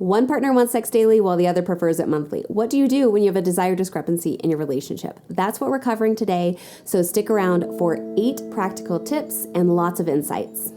One partner wants sex daily while the other prefers it monthly. What do you do when you have a desire discrepancy in your relationship? That's what we're covering today, so stick around for 8 practical tips and lots of insights.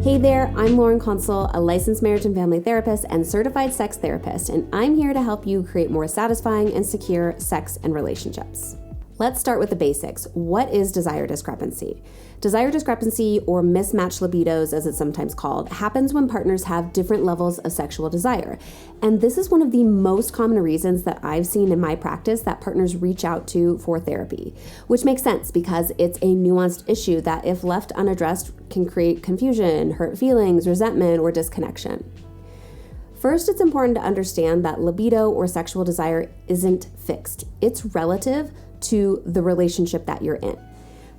Hey there, I'm Lauren Consul, a licensed marriage and family therapist and certified sex therapist, and I'm here to help you create more satisfying and secure sex and relationships. Let's start with the basics. What is desire discrepancy? Desire discrepancy, or mismatched libidos as it's sometimes called, happens when partners have different levels of sexual desire. And this is one of the most common reasons that I've seen in my practice that partners reach out to for therapy, which makes sense because it's a nuanced issue that, if left unaddressed, can create confusion, hurt feelings, resentment, or disconnection. First, it's important to understand that libido or sexual desire isn't fixed. It's relative to the relationship that you're in.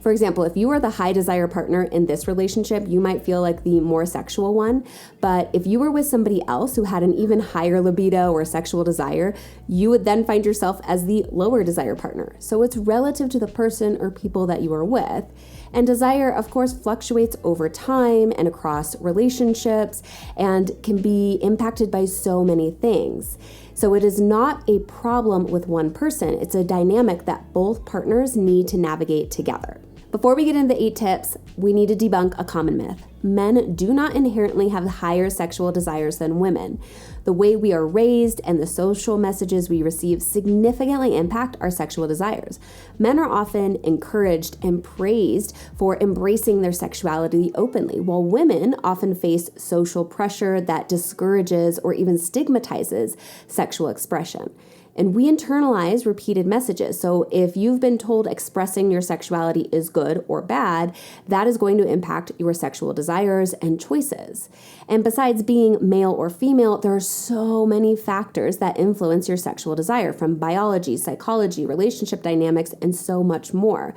For example, if you are the high desire partner in this relationship, you might feel like the more sexual one. But if you were with somebody else who had an even higher libido or sexual desire, you would then find yourself as the lower desire partner. So it's relative to the person or people that you are with. And desire, of course, fluctuates over time and across relationships and can be impacted by so many things. So it is not a problem with one person. It's a dynamic that both partners need to navigate together. Before we get into the 8 tips, we need to debunk a common myth. Men do not inherently have higher sexual desires than women. The way we are raised and the social messages we receive significantly impact our sexual desires. Men are often encouraged and praised for embracing their sexuality openly, while women often face social pressure that discourages or even stigmatizes sexual expression. And we internalize repeated messages. So if you've been told expressing your sexuality is good or bad, that is going to impact your sexual desires and choices. And besides being male or female, there are so many factors that influence your sexual desire, from biology, psychology, relationship dynamics, and so much more.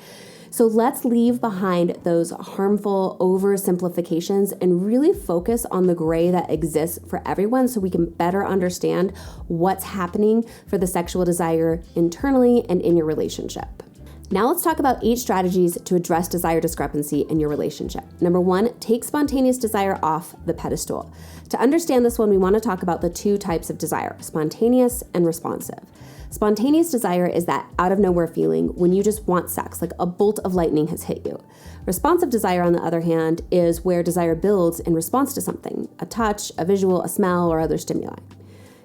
So let's leave behind those harmful oversimplifications and really focus on the gray that exists for everyone so we can better understand what's happening for the sexual desire internally and in your relationship. Now let's talk about 8 strategies to address desire discrepancy in your relationship. Number 1, take spontaneous desire off the pedestal. To understand this one, we want to talk about the 2 types of desire, spontaneous and responsive. Spontaneous desire is that out of nowhere feeling when you just want sex, like a bolt of lightning has hit you. Responsive desire, on the other hand, is where desire builds in response to something, a touch, a visual, a smell, or other stimuli.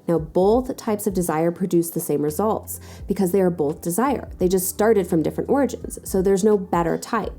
Now, both types of desire produce the same results because they are both desire. They just started from different origins, so there's no better type.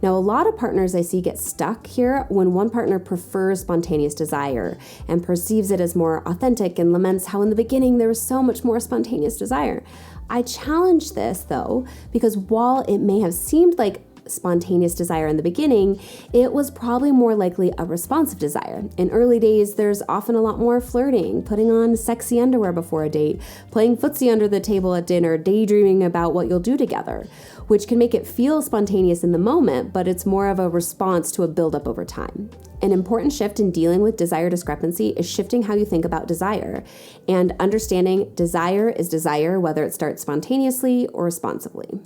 Now, a lot of partners I see get stuck here when one partner prefers spontaneous desire and perceives it as more authentic and laments how in the beginning there was so much more spontaneous desire. I challenge this, though, because while it may have seemed like spontaneous desire in the beginning, it was probably more likely a responsive desire. In early days, there's often a lot more flirting, putting on sexy underwear before a date, playing footsie under the table at dinner, daydreaming about what you'll do together, which can make it feel spontaneous in the moment, but it's more of a response to a buildup over time. An important shift in dealing with desire discrepancy is shifting how you think about desire and understanding desire is desire, whether it starts spontaneously or responsively.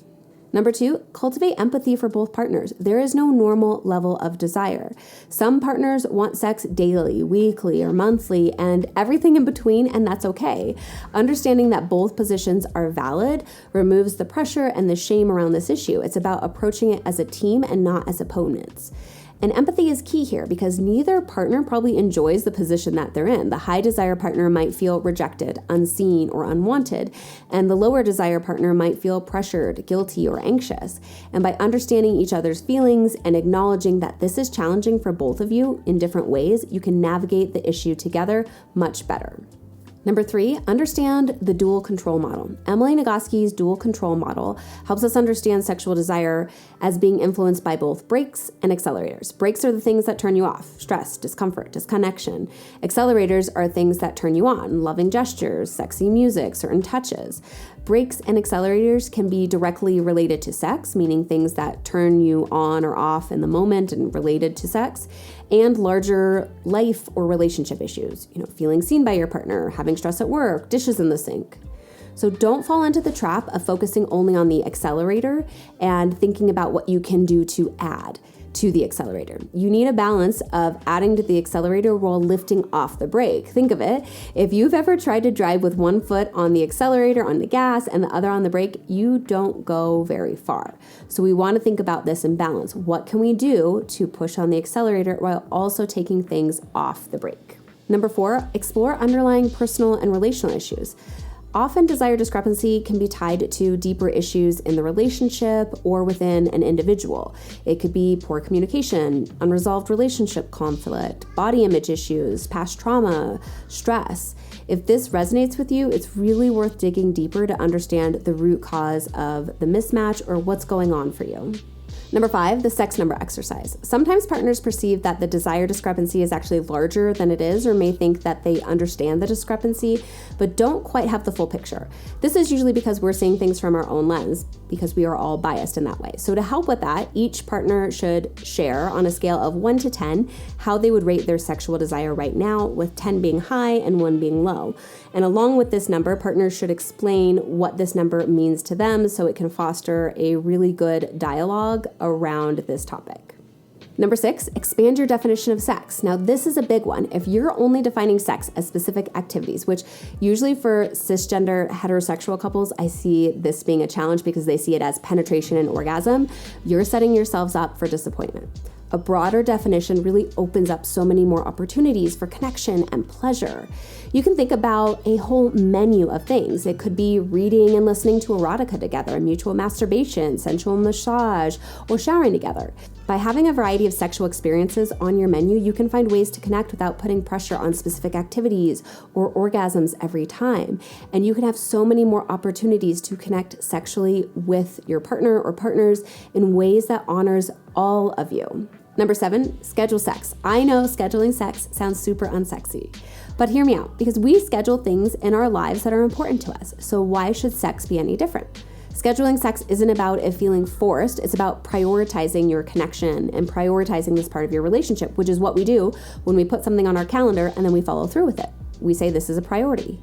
Number 2, cultivate empathy for both partners. There is no normal level of desire. Some partners want sex daily, weekly, or monthly, and everything in between, and that's okay. Understanding that both positions are valid removes the pressure and the shame around this issue. It's about approaching it as a team and not as opponents. And empathy is key here because neither partner probably enjoys the position that they're in. The high desire partner might feel rejected, unseen, or unwanted, and the lower desire partner might feel pressured, guilty, or anxious. And by understanding each other's feelings and acknowledging that this is challenging for both of you in different ways, you can navigate the issue together much better. Number 3, understand the dual control model. Emily Nagoski's dual control model helps us understand sexual desire as being influenced by both brakes and accelerators. Brakes are the things that turn you off: stress, discomfort, disconnection. Accelerators are things that turn you on: loving gestures, sexy music, certain touches. Brakes and accelerators can be directly related to sex, meaning things that turn you on or off in the moment and related to sex, and larger life or relationship issues, feeling seen by your partner, having stress at work, dishes in the sink. So don't fall into the trap of focusing only on the accelerator and thinking about what you can do to add to the accelerator. You need a balance of adding to the accelerator while lifting off the brake. Think of it. If you've ever tried to drive with one foot on the accelerator, on the gas, and the other on the brake, you don't go very far. So we want to think about this in balance. What can we do to push on the accelerator while also taking things off the brake? Number 4, explore underlying personal and relational issues. Often desire discrepancy can be tied to deeper issues in the relationship or within an individual. It could be poor communication, unresolved relationship conflict, body image issues, past trauma, stress. If this resonates with you, it's really worth digging deeper to understand the root cause of the mismatch or what's going on for you. Number 5, the sex number exercise. Sometimes partners perceive that the desire discrepancy is actually larger than it is, or may think that they understand the discrepancy, but don't quite have the full picture. This is usually because we're seeing things from our own lens, because we are all biased in that way. So to help with that, each partner should share on a scale of 1 to 10 how they would rate their sexual desire right now, with 10 being high and 1 being low. And along with this number, partners should explain what this number means to them so it can foster a really good dialogue around this topic. Number 6, expand your definition of sex. Now, this is a big one. If you're only defining sex as specific activities, which usually for cisgender heterosexual couples, I see this being a challenge because they see it as penetration and orgasm, you're setting yourselves up for disappointment. A broader definition really opens up so many more opportunities for connection and pleasure. You can think about a whole menu of things. It could be reading and listening to erotica together, mutual masturbation, sensual massage, or showering together. By having a variety of sexual experiences on your menu, you can find ways to connect without putting pressure on specific activities or orgasms every time. And you can have so many more opportunities to connect sexually with your partner or partners in ways that honors all of you. Number 7, schedule sex. I know scheduling sex sounds super unsexy, but hear me out, because we schedule things in our lives that are important to us. So why should sex be any different? Scheduling sex isn't about it feeling forced. It's about prioritizing your connection and prioritizing this part of your relationship, which is what we do when we put something on our calendar and then we follow through with it. We say this is a priority.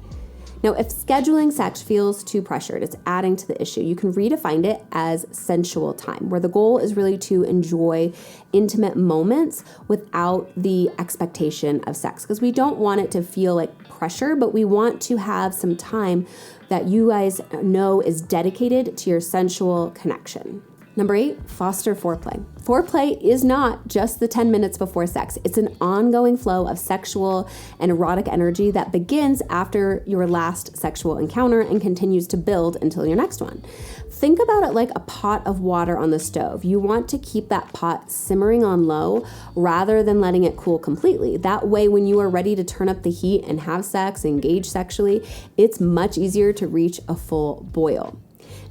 Now, if scheduling sex feels too pressured, it's adding to the issue. You can redefine it as sensual time, where the goal is really to enjoy intimate moments without the expectation of sex, because we don't want it to feel like pressure, but we want to have some time that you guys know is dedicated to your sensual connection. Number 8, foster foreplay. Foreplay is not just the 10 minutes before sex. It's an ongoing flow of sexual and erotic energy that begins after your last sexual encounter and continues to build until your next one. Think about it like a pot of water on the stove. You want to keep that pot simmering on low rather than letting it cool completely. That way, when you are ready to turn up the heat and have sex, engage sexually, it's much easier to reach a full boil.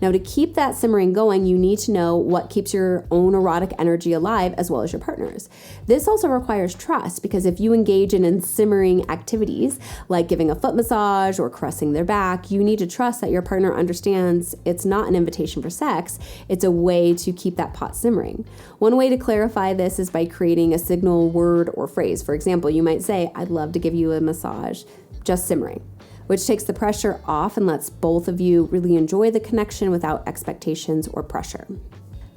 Now, to keep that simmering going, you need to know what keeps your own erotic energy alive as well as your partner's. This also requires trust, because if you engage in simmering activities like giving a foot massage or caressing their back, you need to trust that your partner understands it's not an invitation for sex, it's a way to keep that pot simmering. One way to clarify this is by creating a signal word or phrase. For example, you might say, "I'd love to give you a massage," just simmering, which takes the pressure off and lets both of you really enjoy the connection without expectations or pressure.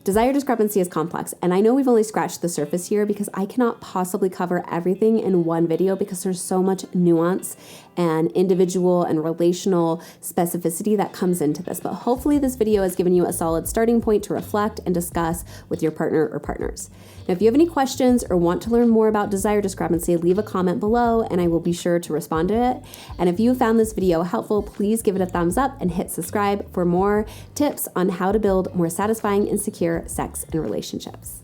Desire discrepancy is complex, and I know we've only scratched the surface here because I cannot possibly cover everything in one video because there's so much nuance and individual and relational specificity that comes into this. But hopefully this video has given you a solid starting point to reflect and discuss with your partner or partners. Now, if you have any questions or want to learn more about desire discrepancy, leave a comment below and I will be sure to respond to it. And if you found this video helpful, please give it a thumbs up and hit subscribe for more tips on how to build more satisfying and secure sex and relationships.